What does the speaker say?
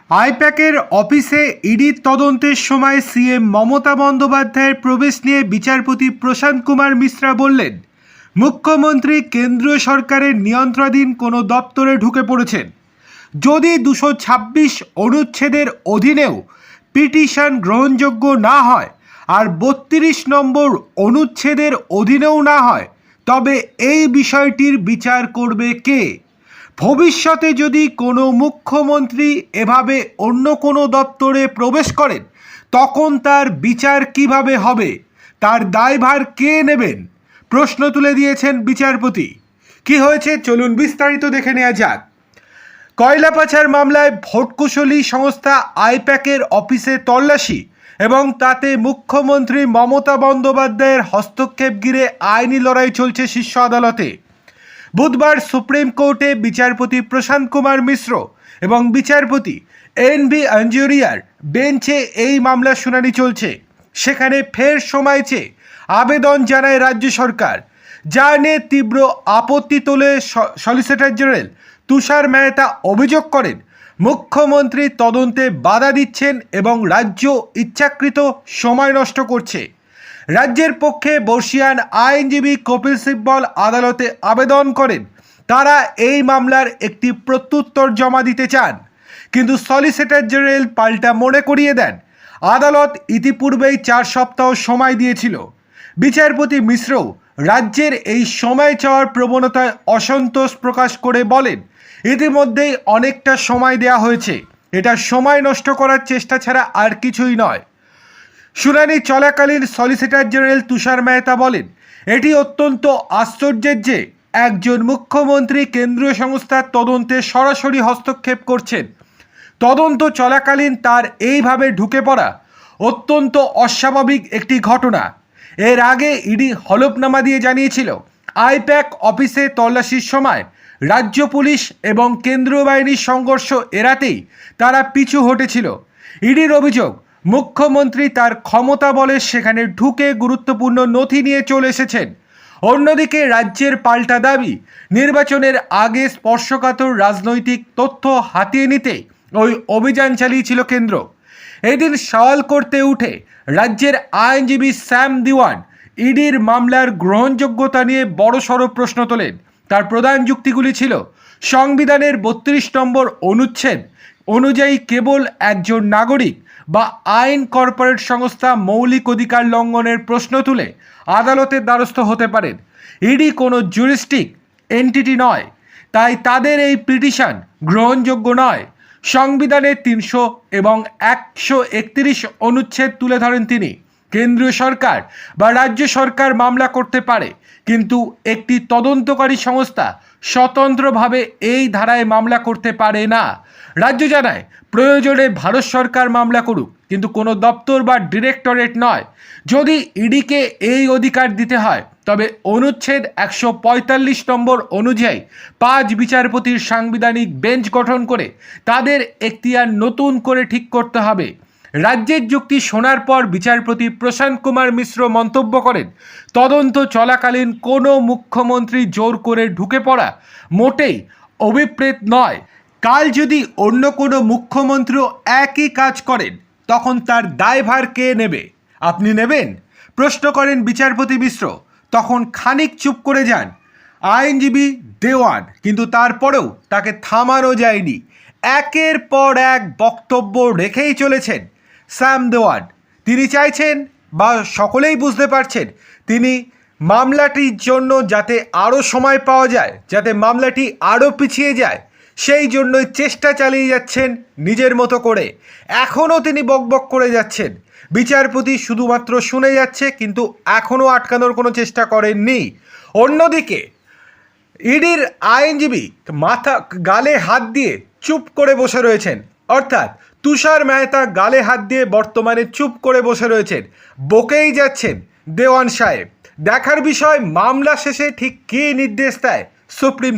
আইপ্যাকের অফিসে ইডির তদন্তের সময় সিএম মমতা বন্দ্যোপাধ্যায়ের প্রবেশ নিয়ে বিচারপতি প্রশান্ত কুমার মিশ্রা বললেন, মুখ্যমন্ত্রী কেন্দ্রীয় সরকারের নিয়ন্ত্রণাধীন কোনো দপ্তরে ঢুকে পড়েছেন। যদি 226 অনুচ্ছেদের অধীনেও পিটিশন গ্রহণযোগ্য না হয় আর 32 নম্বর অনুচ্ছেদের অধীনেও না হয়, তবে এই বিষয়টির বিচার করবে কে? ভবিষ্যতে যদি কোনো মুখ্যমন্ত্রী এভাবে অন্য কোনো দপ্তরে প্রবেশ করেন, তখন তার বিচার কিভাবে হবে? তার দায়ভার কে নেবেন? প্রশ্ন তুলে দিয়েছেন বিচারপতি। কি হয়েছে চলুন বিস্তারিত দেখে নেওয়া যাক। কয়লা পাচার মামলায় ভোটকুশলী সংস্থা আইপ্যাকের অফিসে তল্লাশি এবং তাতে মুখ্যমন্ত্রী মমতা বন্দ্যোপাধ্যায়ের হস্তক্ষেপ ঘিরে আইনি লড়াই চলছে শীর্ষ আদালতে। বুধবার সুপ্রিম কোর্টে বিচারপতি প্রশান্ত কুমার মিশ্র এবং বিচারপতি এন.ভি. আঞ্জুরিয়ার বেঞ্চে এই মামলার শুনানি চলছে। সেখানে ফের সময় চেয়ে আবেদন জানায় রাজ্য সরকার, যা নিয়ে তীব্র আপত্তি তোলে সলিসিটর জেনারেল তুষার মেহতা। অভিযোগ করেন, মুখ্যমন্ত্রী তদন্তে বাধা দিচ্ছেন এবং রাজ্য ইচ্ছাকৃত সময় নষ্ট করছে। রাজ্যের পক্ষে বর্ষিয়ান আইনজীবী কপিল সিব্বল আদালতে আবেদন করেন তারা এই মামলার একটি প্রত্যুত্তর জমা দিতে চান, কিন্তু সলিসিটর জেনারেল পাল্টা মনে করিয়ে দেন আদালত ইতিপূর্বেই 4 সপ্তাহ সময় দিয়েছিল। বিচারপতি মিশ্রও রাজ্যের এই সময় চাওয়ার প্রবণতায় অসন্তোষ প্রকাশ করে বলেন, ইতিমধ্যেই অনেকটা সময় দেওয়া হয়েছে, এটা সময় নষ্ট করার চেষ্টা ছাড়া আর কিছুই নয়। শুনানি চলাকালীন সলিসিটর জেনারেল তুষার মেহতা বলেন, এটি অত্যন্ত আশ্চর্যের যে একজন মুখ্যমন্ত্রী কেন্দ্রীয় সংস্থার তদন্তে সরাসরি হস্তক্ষেপ করছেন। তদন্ত চলাকালীন তার এইভাবে ঢুকে পড়া অত্যন্ত অস্বাভাবিক একটি ঘটনা। এর আগে ইডি হলফনামা দিয়ে জানিয়েছিল, আইপ্যাক অফিসে তল্লাশির সময় রাজ্য পুলিশ এবং কেন্দ্রীয় বাহিনীর সংঘর্ষ এড়াতেই তারা পিছু হটেছিল। ইডির অভিযোগ, মুখ্যমন্ত্রী তার ক্ষমতা বলে সেখানে ঢুকে গুরুত্বপূর্ণ নথি নিয়ে চলে এসেছেন। অন্যদিকে রাজ্যের পাল্টা দাবি, নির্বাচনের আগে স্পর্শকাতর রাজনৈতিক তথ্য হাতিয়ে নিতে ওই অভিযান চালিয়েছিল কেন্দ্র। এদিন সওয়াল করতে উঠে রাজ্যের আইনজীবী শ্যাম দিওয়ান ইডির মামলার গ্রহণযোগ্যতা নিয়ে বড়সড় প্রশ্ন তোলেন। তার প্রধান যুক্তিগুলি ছিল, সংবিধানের 32 নম্বর অনুচ্ছেদ অনুযায়ী কেবল একজন নাগরিক বা আইন কর্পোরেট সংস্থা মৌলিক অধিকার লঙ্ঘনের প্রশ্ন তুলে আদালতের দ্বারস্থ হতে পারেন। ইডি কোনো জুরিস্টিক এন্টিটি নয়, তাই তাদের এই পিটিশন গ্রহণযোগ্য নয়। সংবিধানের 300 এবং 131 অনুচ্ছেদ তুলে ধরেন তিনি। কেন্দ্রীয় সরকার বা রাজ্য সরকার মামলা করতে পারে, কিন্তু একটি তদন্তকারী সংস্থা স্বতন্ত্রভাবে এই ধারায় মামলা করতে পারে না। রাজ্য জানায়, প্রয়োজনে ভারত সরকার মামলা করুক, কিন্তু কোনো দপ্তর বা ডিরেক্টরেট নয়। যদি ইডিকে এই অধিকার দিতে হয়, তবে অনুচ্ছেদ 145 নম্বর অনুযায়ী 5 বিচারপতির সাংবিধানিক বেঞ্চ গঠন করে তাদের এখতিয়ার নতুন করে ঠিক করতে হবে। রাজ্যের যুক্তি শোনার পর বিচারপতি প্রশান্ত কুমার মিশ্র মন্তব্য করেন, তদন্ত চলাকালীন কোনো মুখ্যমন্ত্রী জোর করে ঢুকে পড়া মোটেই অভিপ্রেত নয়। কাল যদি অন্য কোনো মুখ্যমন্ত্রীও একই কাজ করেন, তখন তার দায়ভার কে নেবে? আপনি নেবেন? প্রশ্ন করেন বিচারপতি মিশ্র। তখন খানিক চুপ করে যান আইনজীবী দেওয়ান, কিন্তু তারপরেও তাকে থামানো যায়নি। একের পর এক বক্তব্য রেখেই চলেছেন শ্যাম দেওয়ান। তিনি চাইছেন, বা সকলেই বুঝতে পারছেন, তিনি মামলাটির জন্য যাতে আরও সময় পাওয়া যায়, যাতে মামলাটি আরও পিছিয়ে যায়, সেই জন্যই চেষ্টা চালিয়ে যাচ্ছেন নিজের মতো করে। এখনও তিনি বকবক করে যাচ্ছেন, বিচারপতি শুধুমাত্র শুনে যাচ্ছে, কিন্তু এখনও আটকানোর কোনো চেষ্টা করেননি। অন্যদিকে ইডির আইনজীবী গালে হাত দিয়ে চুপ করে বসে রয়েছেন, অর্থাৎ তুষার মেহতা গালে হাত দিয়ে বর্তমানে চুপ করে বসে রয়েছেন, বকেই যাচ্ছেন দেওয়ান সাহেব। দেখার বিষয় মামলা শেষে ঠিক কী নির্দেশ দেয় সুপ্রিম